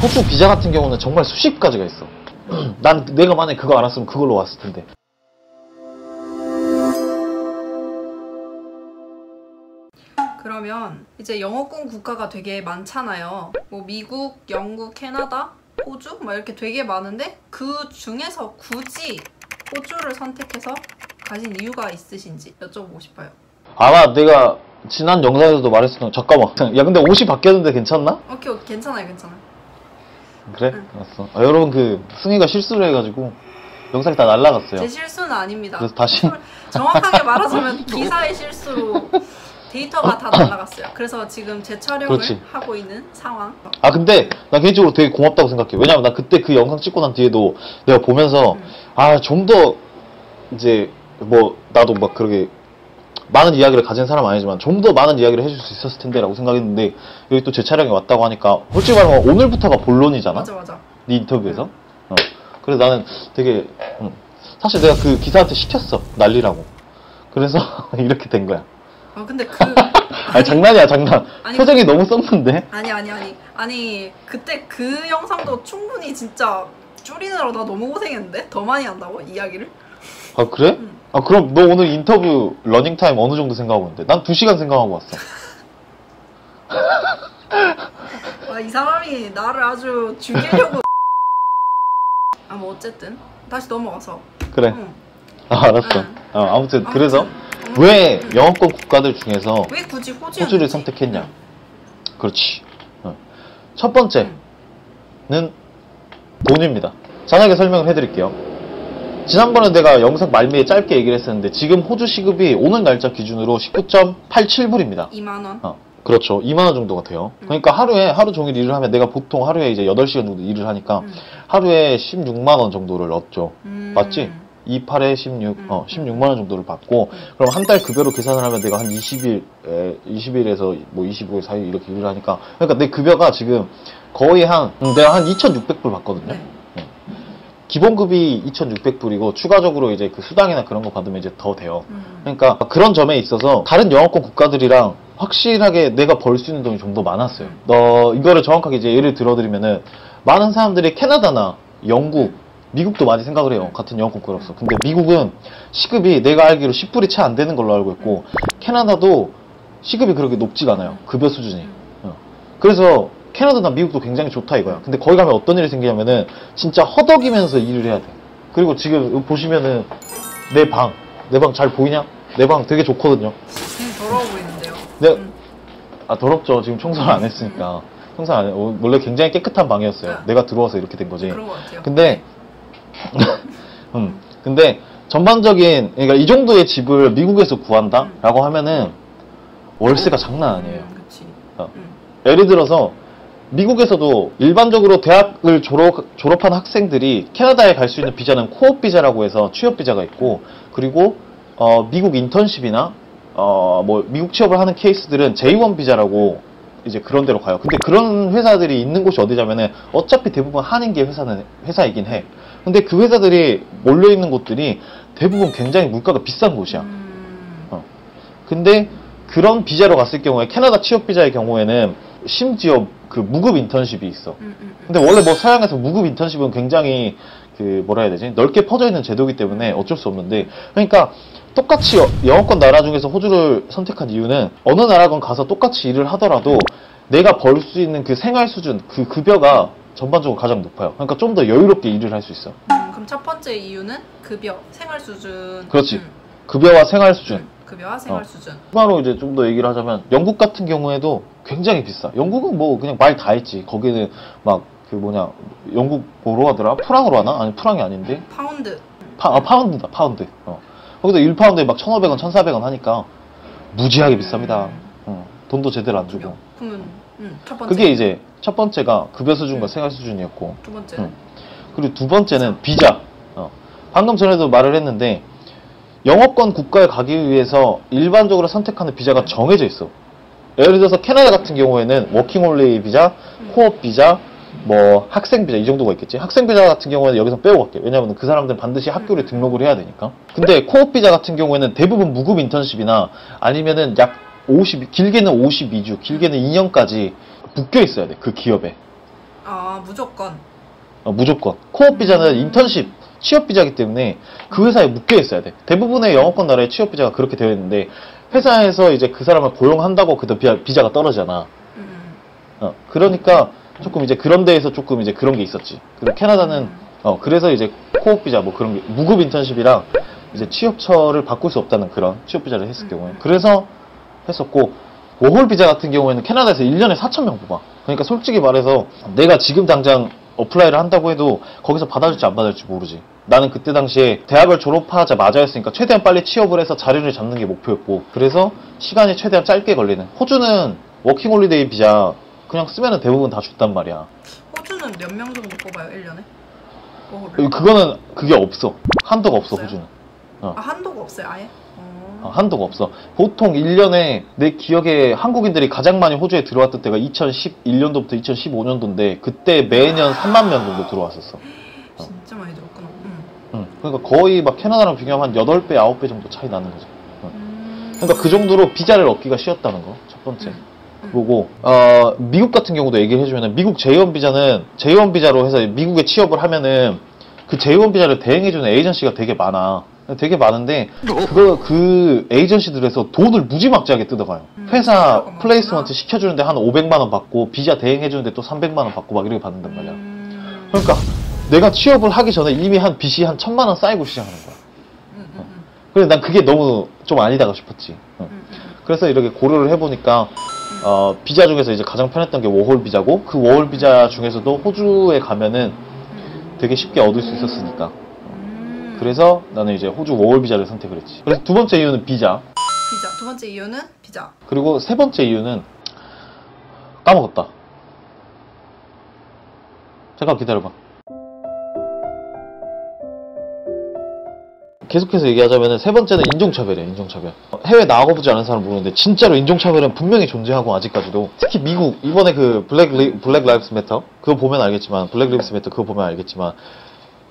호주 비자 같은 경우는 정말 수십 가지가 있어. 난 내가 만약에 그거 알았으면 그걸로 왔을 텐데. 그러면 이제 영어권 국가가 되게 많잖아요. 뭐 미국, 영국, 캐나다, 호주 막 이렇게 되게 많은데 그 중에서 굳이 호주를 선택해서 가신 이유가 있으신지 여쭤보고 싶어요. 아마 내가 지난 영상에서도 말했었던 잠깐만. 야 근데 옷이 바뀌었는데 괜찮나? 오케이, 오케이. 괜찮아요, 괜찮아요. 그래? 응. 알았어. 여러분 그 승희가 실수를 해가지고 영상이 다 날라갔어요. 제 실수는 아닙니다. 그래서 다시 정확하게 말하자면 기사의 실수로 데이터가 다 날라갔어요. 그래서 지금 재촬영을 그렇지. 하고 있는 상황. 아 근데 나 개인적으로 되게 고맙다고 생각해. 왜냐면 나 그때 그 영상 찍고 난 뒤에도 내가 보면서 아 좀 더 이제 뭐 나도 막 그렇게 많은 이야기를 가진 사람 아니지만 좀 더 많은 이야기를 해줄 수 있었을 텐데 라고 생각했는데 여기 또 제 촬영이 왔다고 하니까 솔직히 말하면 오늘부터가 본론이잖아. 맞아, 맞아. 네 인터뷰에서. 그래서 나는 되게 사실 내가 그 기사한테 시켰어. 날리라고. 그래서 이렇게 된 거야. 아 근데 그 아니 장난이야 장난. 아니, 표정이 너무 썼는데. 아니 그때 그 영상도 충분히 진짜 줄이느라 나 너무 고생했는데 더 많이 한다고 이야기를? 아 그래? 아 그럼 너 오늘 인터뷰 러닝타임 어느 정도 생각하고 있는데? 난 2시간 생각하고 왔어. 아, 이 사람이 나를 아주 죽이려고. 아 뭐 어쨌든 다시 넘어가서. 그래. 아 알았어. 응. 아무튼 그래서 왜 영어권 국가들 중에서 왜 굳이 호주를 선택했냐? 그렇지. 첫 번째는 돈입니다. 자세하게 설명을 해드릴게요. 지난번에 내가 영상 말미에 짧게 얘기를 했었는데 지금 호주 시급이 오늘 날짜 기준으로 19.87불입니다. 2만원? 그렇죠. 2만원 정도가 돼요. 그러니까 하루 종일 일을 하면 내가 보통 하루에 이제 8시간 정도 일을 하니까 하루에 16만원 정도를 얻죠. 맞지? 28에 16, 16만원 정도를 받고 그럼 한 달 급여로 계산을 하면 내가 한 20일에서 뭐 25일 사이 이렇게 일을 하니까 그러니까 내 급여가 지금 거의 내가 한 2,600불 받거든요. 네. 기본급이 2,600불이고 추가적으로 이제 그 수당이나 그런 거 받으면 이제 더 돼요. 그러니까 그런 점에 있어서 다른 영어권 국가들이랑 확실하게 내가 벌 수 있는 돈이 좀 더 많았어요. 이거를 정확하게 이제 예를 들어드리면은 많은 사람들이 캐나다나 영국, 미국도 많이 생각을 해요. 같은 영어권 국가로서. 근데 미국은 시급이 내가 알기로 10불이 채 안 되는 걸로 알고 있고 캐나다도 시급이 그렇게 높지가 않아요. 급여 수준이. 그래서 캐나다나 미국도 굉장히 좋다 이거야. 근데 거기 가면 어떤 일이 생기냐면은 진짜 허덕이면서 일을 해야 돼. 그리고 지금 보시면은 내 방 잘 보이냐? 내 방 되게 좋거든요. 더러워 보이는데요. 네. 아 더럽죠. 지금 청소를 안 했으니까. 청소 안 해. 원래 굉장히 깨끗한 방이었어요. 내가 들어와서 이렇게 된 거지. 그런 것 같아요. 근데 근데 전반적인 그러니까 이 정도의 집을 미국에서 구한다라고 하면은 월세가 장난 아니에요. 그치. 예를 들어서 미국에서도 일반적으로 대학을 졸업한 학생들이 캐나다에 갈 수 있는 비자는 코업 비자라고 해서 취업 비자가 있고 그리고 미국 인턴십이나 뭐 미국 취업을 하는 케이스들은 J1 비자라고 이제 그런 데로 가요. 근데 그런 회사들이 있는 곳이 어디냐면은 어차피 대부분 한인계 회사이긴 해. 근데 그 회사들이 몰려있는 곳들이 대부분 굉장히 물가가 비싼 곳이야. 근데 그런 비자로 갔을 경우에 캐나다 취업 비자의 경우에는 심지어 그 무급 인턴십이 있어. 근데 원래 뭐 서양에서 무급 인턴십은 굉장히 그 뭐라 해야 되지? 넓게 퍼져 있는 제도이기 때문에 어쩔 수 없는데 그러니까 똑같이 영어권 나라 중에서 호주를 선택한 이유는 어느 나라건 가서 똑같이 일을 하더라도 내가 벌 수 있는 그 생활 수준, 그 급여가 전반적으로 가장 높아요. 그러니까 좀 더 여유롭게 일을 할 수 있어. 그럼 첫 번째 이유는 급여, 생활 수준. 그렇지. 급여와 생활 수준. 급여와 생활 수준. 추가로 이제 좀 더 얘기를 하자면 영국 같은 경우에도 굉장히 비싸. 영국은 뭐 그냥 말 다 했지. 거기는 막 그 뭐냐 영국 뭐로 하더라? 프랑으로 하나? 아니 프랑이 아닌데? 파운드. 파운드다. 파운드. 거기도 1파운드에 막 1,500원, 1,400원 하니까 무지하게 비쌉니다. 돈도 제대로 안 주고. 그러면 첫 번째. 그게 이제 첫 번째가 급여 수준과 생활 수준이었고. 두 번째는? 그리고 두 번째는 비자. 방금 전에도 말을 했는데 영어권 국가에 가기 위해서 일반적으로 선택하는 비자가 정해져 있어. 예를 들어서 캐나다 같은 경우에는 워킹홀리데이 비자, 코업 비자, 뭐 학생 비자 이 정도가 있겠지. 학생 비자 같은 경우에는 여기서 빼고 갈게. 왜냐면 그 사람들은 반드시 학교를 등록을 해야 되니까. 근데 코업 비자 같은 경우에는 대부분 무급 인턴십이나 아니면은 약 50, 길게는 52주, 길게는 2년까지 묶여 있어야 돼. 그 기업에. 아, 무조건. 무조건. 코업 비자는 인턴십, 취업 비자이기 때문에 그 회사에 묶여 있어야 돼. 대부분의 영어권 나라의 취업 비자가 그렇게 되어 있는데 회사에서 이제 그 사람을 고용한다고 그 비자가 떨어지잖아. 그러니까 조금 이제 그런 데에서 조금 이제 그런 게 있었지. 그리고 캐나다는 그래서 이제 코업 비자 뭐 그런 게 무급 인턴십이랑 이제 취업처를 바꿀 수 없다는 그런 취업 비자를 했을 경우에 그래서 했었고 워홀 비자 같은 경우에는 캐나다에서 1년에 4,000명 뽑아. 그러니까 솔직히 말해서 내가 지금 당장 어플라이를 한다고 해도 거기서 받아줄지 안 받아줄지 모르지. 나는 그때 당시에 대학을 졸업하자마자 했으니까 최대한 빨리 취업을 해서 자리를 잡는 게 목표였고 그래서 시간이 최대한 짧게 걸리는. 호주는 워킹홀리데이 비자 그냥 쓰면은 대부분 다 줬단 말이야. 호주는 몇 명 정도 뽑아요, 1년에? 워홀을? 그거는 그게 없어. 한도가 없어. 없어요? 호주는. 아, 한도가 없어요, 아예? 한도가 없어. 보통 1년에 내 기억에 한국인들이 가장 많이 호주에 들어왔던 때가 2011년도부터 2015년도인데 그때 매년 3만 명 정도 들어왔었어. 진짜 많이 들었구나. 그러니까 거의 막 캐나다랑 비교하면 한 8배, 9배 정도 차이 나는 거죠. 그러니까 그 정도로 비자를 얻기가 쉬웠다는 거. 첫 번째. 그리고 미국 같은 경우도 얘기를 해주면은 미국 J1 비자는 J1 비자로 해서 미국에 취업을 하면은 그 J1 비자를 대행해주는 에이전시가 되게 많아. 되게 많은데 그 에이전시들에서 돈을 무지막지하게 뜯어가요. 회사 플레이스먼트 시켜주는데 한 500만 원 받고 비자 대행해주는데 또 300만 원 받고 막 이렇게 받는단 말이야. 그러니까 내가 취업을 하기 전에 이미 한 빚이 한 1,000만 원 쌓이고 시작하는 거야. 그래서 난 그게 너무 좀 아니다가 싶었지. 그래서 이렇게 고려를 해보니까 비자 중에서 이제 가장 편했던 게 워홀 비자고 그 워홀 비자 중에서도 호주에 가면은 되게 쉽게 얻을 수 있었으니까. 그래서 나는 이제 호주 워홀 비자를 선택을 했지. 그래서 두 번째 이유는 비자. 두 번째 이유는 비자. 그리고 세 번째 이유는 까먹었다. 잠깐 기다려봐. 계속해서 얘기하자면 세 번째는 인종차별이야. 인종차별. 해외 나가보지 않은 사람 모르는데 진짜로 인종차별은 분명히 존재하고 아직까지도 특히 미국 이번에 그 블랙 라이브스 매터 그거 보면 알겠지만 블랙 리브스 매터 그거 보면 알겠지만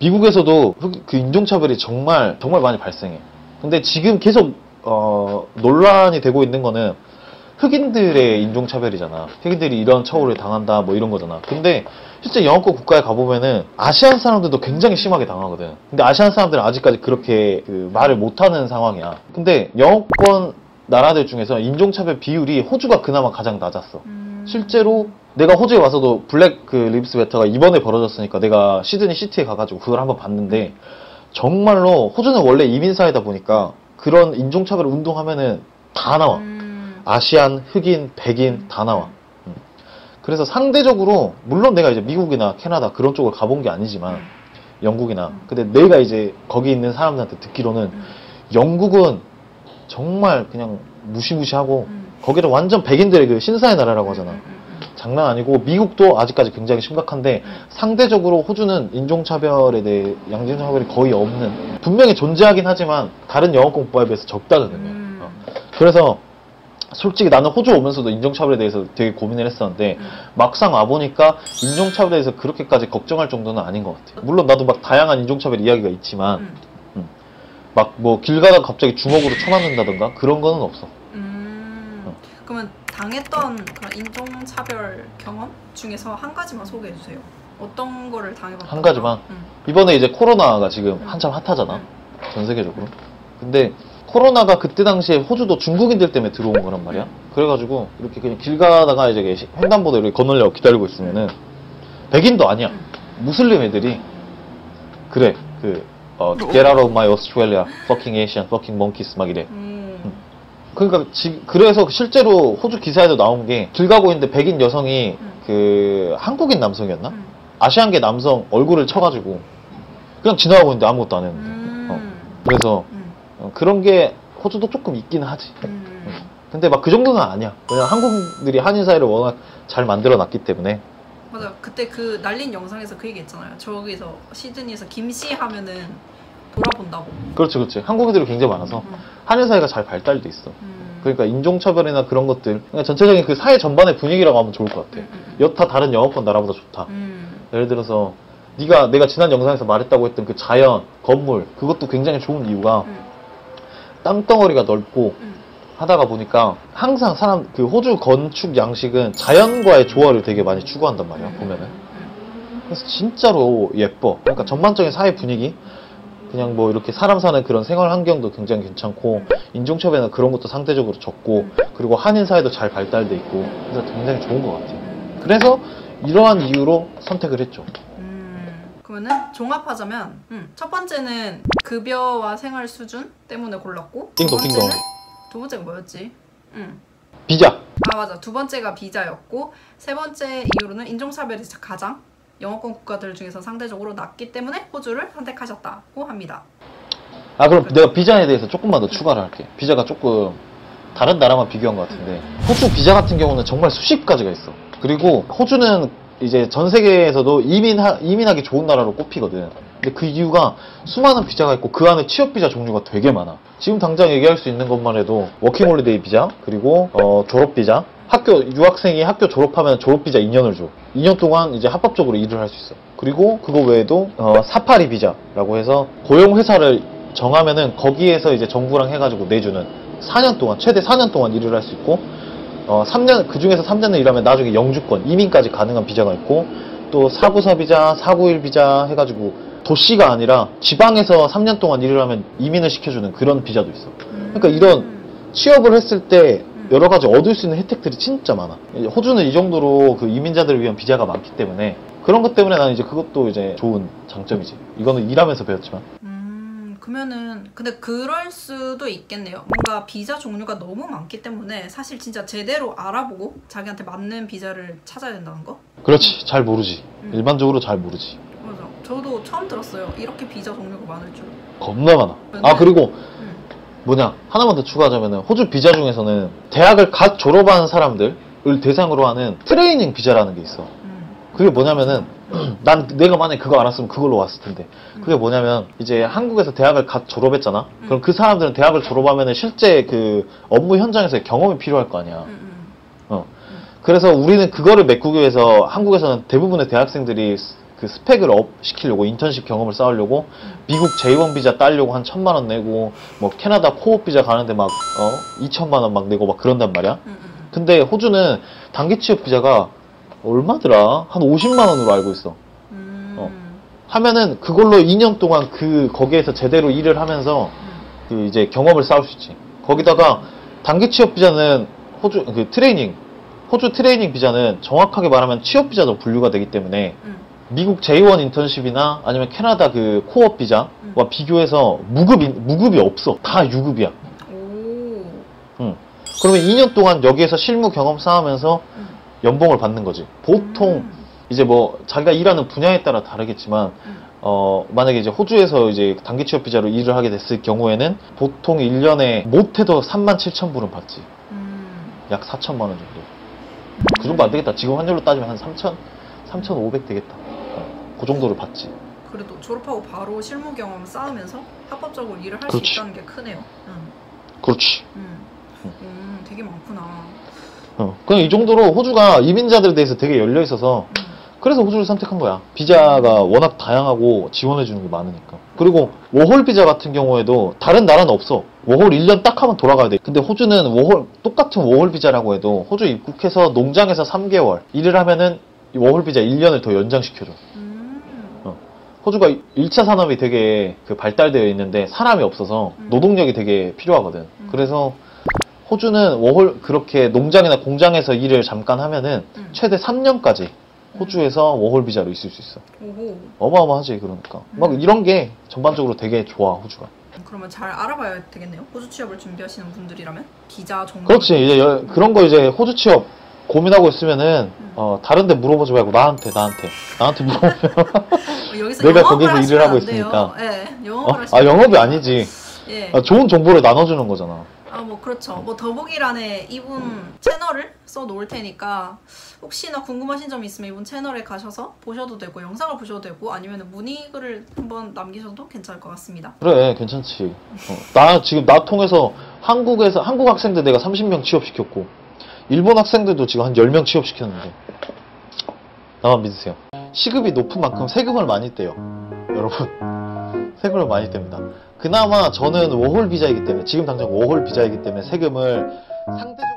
미국에서도 그 인종차별이 정말 많이 발생해. 근데 지금 계속 논란이 되고 있는 거는 흑인들의 인종차별이잖아. 흑인들이 이런 처우를 당한다 뭐 이런 거잖아. 근데 실제 영어권 국가에 가보면은 아시안 사람들도 굉장히 심하게 당하거든. 근데 아시안 사람들은 아직까지 그렇게 말을 못하는 상황이야. 근데 영어권 나라들 중에서 인종차별 비율이 호주가 그나마 가장 낮았어. 실제로 내가 호주에 와서도 블랙 리브스 매터가 이번에 벌어졌으니까 내가 시드니 시티에 가가지고 그걸 한번 봤는데 정말로 호주는 원래 이민사회다 보니까 그런 인종차별 운동하면은 다 나와. 아시안, 흑인, 백인 다 나와. 그래서 상대적으로 물론 내가 이제 미국이나 캐나다 그런 쪽을 가본 게 아니지만 영국이나 근데 내가 이제 거기 있는 사람들한테 듣기로는 영국은 정말 그냥 무시무시하고 거기는 완전 백인들의 그 신사의 나라라고 하잖아. 장난 아니고 미국도 아직까지 굉장히 심각한데 상대적으로 호주는 인종차별에 대해 양인종차별이 거의 없는 분명히 존재하긴 하지만 다른 영어권 국가에 비해서 적다는 의미야. 그래서 솔직히 나는 호주 오면서도 인종차별에 대해서 되게 고민을 했었는데 막상 와보니까 인종차별에 대해서 그렇게까지 걱정할 정도는 아닌 것 같아. 물론 나도 막 다양한 인종차별 이야기가 있지만 막 뭐 길 가다가 갑자기 주먹으로 쳐맞는다던가 그런 거는 없어. 그러면 당했던 그런 인종차별 경험 중에서 한 가지만 소개해 주세요. 어떤 거를 당해봤나요? 한 가지만? 이번에 이제 코로나가 지금 한참 핫하잖아. 전 세계적으로. 근데 코로나가 그때 당시에 호주도 중국인들 때문에 들어온 거란 말이야. 그래가지고 이렇게 그냥 길 가다가 이제 횡단보도 이렇게 건너려고 기다리고 있으면은 백인도 아니야. 무슬림 애들이 그래 Get out of my Australia, fucking Asian, fucking monkeys 막 이래. 그러니까 그래서 실제로 호주 기사에도 나온 게 길 가고 있는데 백인 여성이 그 한국인 남성이었나? 아시안계 남성 얼굴을 쳐가지고 그냥 지나가고 있는데 아무것도 안 했는데. 그래서 그런 게 호주도 조금 있긴 하지. 근데 막 그 정도는 아니야. 왜냐면 한국들이 한인 사회를 워낙 잘 만들어 놨기 때문에. 맞아. 그때 그 날린 영상에서 그 얘기 했잖아요. 저기서 시드니에서 김씨 하면은 돌아본다고. 그렇지. 한국인들이 굉장히 많아서 한인 사회가 잘 발달돼 있어. 그러니까 인종차별이나 그런 것들, 그러니까 전체적인 그 사회 전반의 분위기라고 하면 좋을 것 같아. 여타 다른 영어권 나라보다 좋다. 예를 들어서 내가 지난 영상에서 말했다고 했던 그 자연, 건물 그것도 굉장히 좋은 이유가 땅덩어리가 넓고 하다가 보니까 항상 그 호주 건축 양식은 자연과의 조화를 되게 많이 추구한단 말이야. 보면은 그래서 진짜로 예뻐. 그러니까 전반적인 사회 분위기, 그냥 뭐 이렇게 사람 사는 그런 생활 환경도 굉장히 괜찮고, 인종차별이나 그런 것도 상대적으로 적고, 그리고 한인 사회도 잘 발달돼 있고, 그래서 굉장히 좋은 것 같아요. 그래서 이러한 이유로 선택을 했죠. 그러면은 종합하자면 첫 번째는 급여와 생활 수준 때문에 골랐고, 띵동, 띵동. 두 번째가 뭐였지? 비자. 아 맞아, 두 번째가 비자였고, 세 번째 이유로는 인종차별이 가장 영어권 국가들 중에서 상대적으로 낮기 때문에 호주를 선택하셨다고 합니다. 아 그럼 내가 비자에 대해서 조금만 더 추가를 할게. 비자가 조금 다른 나라만 비교한 것 같은데, 호주 비자 같은 경우는 정말 수십 가지가 있어. 그리고 호주는 이제 전 세계에서도 이민하기 좋은 나라로 꼽히거든. 근데 그 이유가 수많은 비자가 있고 그 안에 취업 비자 종류가 되게 많아. 지금 당장 얘기할 수 있는 것만 해도 워킹홀리데이 비자, 그리고 졸업 비자. 유학생이 학교 졸업하면 졸업 비자 2년을 줘. 2년 동안 이제 합법적으로 일을 할 수 있어. 그리고 그거 외에도 사파리 비자라고 해서 고용 회사를 정하면은 거기에서 이제 정부랑 해가지고 내주는 4년 동안, 최대 4년 동안 일을 할 수 있고, 3년, 그 중에서 3년을 일하면 나중에 영주권, 이민까지 가능한 비자가 있고, 또 494 비자, 491 비자 해가지고 도시가 아니라 지방에서 3년 동안 일을 하면 이민을 시켜주는 그런 비자도 있어. 그러니까 이런 취업을 했을 때 여러 가지 얻을 수 있는 혜택들이 진짜 많아. 호주는 이 정도로 그 이민자들을 위한 비자가 많기 때문에, 그런 것 때문에 나는 이제 그것도 이제 좋은 장점이지. 이거는 일하면서 배웠지만. 그러면은 근데 그럴 수도 있겠네요. 뭔가 비자 종류가 너무 많기 때문에 사실 진짜 제대로 알아보고 자기한테 맞는 비자를 찾아야 된다는 거? 그렇지. 잘 모르지. 일반적으로 잘 모르지. 맞아. 저도 처음 들었어요. 이렇게 비자 종류가 많을 줄. 겁나 많아. 아 그리고 하나만 더 추가하자면은, 호주 비자 중에서는 대학을 갓 졸업한 사람들을 대상으로 하는 트레이닝 비자라는 게 있어. 그게 뭐냐면은, 내가 만약에 그거 알았으면 그걸로 왔을 텐데. 그게 뭐냐면, 이제 한국에서 대학을 갓 졸업했잖아? 그럼 그 사람들은 대학을 졸업하면은 실제 그 업무 현장에서의 경험이 필요할 거 아니야. 그래서 우리는 그거를 메꾸기 위해서 한국에서는 대부분의 대학생들이 그 스펙을 업 시키려고, 인턴십 경험을 쌓으려고 미국 J1 비자 따려고 한 1,000만 원 내고, 뭐 캐나다 코업 비자 가는데 막 2,000만 원 막 내고 막 그런단 말이야. 근데 호주는 단기 취업 비자가 얼마더라? 한 50만 원으로 알고 있어. 하면은 그걸로 2년 동안 거기에서 제대로 일을 하면서 그 이제 경험을 쌓을 수 있지. 거기다가 단기 취업 비자는 호주 트레이닝 비자는 정확하게 말하면 취업 비자도 분류가 되기 때문에, 미국 J1 인턴십이나 아니면 캐나다 그 코업 비자와 비교해서 무급이 없어. 다 유급이야. 그러면 2년 동안 여기에서 실무 경험 쌓으면서 연봉을 받는 거지. 보통 이제 뭐 자기가 일하는 분야에 따라 다르겠지만, 만약에 이제 호주에서 이제 단기 취업 비자로 일을 하게 됐을 경우에는 보통 1년에 못해도 37,000불은 받지. 약 4천만 원 정도. 그 정도 안 되겠다. 지금 환율로 따지면 한 3,500 되겠다. 그 정도를 받지. 그래도 졸업하고 바로 실무 경험 쌓으면서 합법적으로 일을 할 수 그렇지. 있다는 게 크네요. 그렇지. 되게 많구나. 그냥 이 정도로 호주가 이민자들에 대해서 되게 열려 있어서, 그래서 호주를 선택한 거야. 비자가 워낙 다양하고 지원해 주는 게 많으니까. 그리고 워홀 비자 같은 경우에도 다른 나라는 없어. 워홀 1년 딱 하면 돌아가야 돼. 근데 호주는 똑같은 워홀 비자라고 해도 호주 입국해서 농장에서 3개월 일을 하면은 이 워홀 비자 1년을 더 연장시켜줘. 호주가 1차 산업이 되게 발달되어 있는데 사람이 없어서 노동력이 되게 필요하거든. 그래서 호주는 그렇게 농장이나 공장에서 일을 잠깐 하면은 최대 3년까지 호주에서 워홀 비자로 있을 수 있어. 오호. 어마어마하지. 그러니까 막 이런 게 전반적으로 되게 좋아, 호주가. 그러면 잘 알아봐야 되겠네요. 호주 취업을 준비하시는 분들이라면 비자 종류. 그렇지. 이제 그런 거 이제 호주 취업 고민하고 있으면은 다른 데 물어보지 말고 나한테 물어보면 여기서 내가 영업을 거기서 하시면 일을 하고 안 돼요. 있으니까. 네, 영업을 하시면 영업이 아니지. 예. 좋은 정보를 나눠주는 거잖아. 뭐 그렇죠. 뭐 더보기란에 이분 채널을 써 놓을 테니까 혹시나 궁금하신 점이 있으면 이분 채널에 가셔서 보셔도 되고, 영상을 보셔도 되고, 아니면 문의글을 한번 남기셔도 괜찮을 것 같습니다. 그래, 괜찮지. 지금 나 통해서 한국 학생들 내가 30명 취업시켰고, 일본 학생들도 지금 한 10명 취업시켰는데, 나만 믿으세요. 시급이 높은 만큼 세금을 많이 떼요. 여러분, 세금을 많이 뗍니다. 그나마 저는 워홀 비자이기 때문에, 지금 당장 워홀 비자이기 때문에 세금을 상대적으로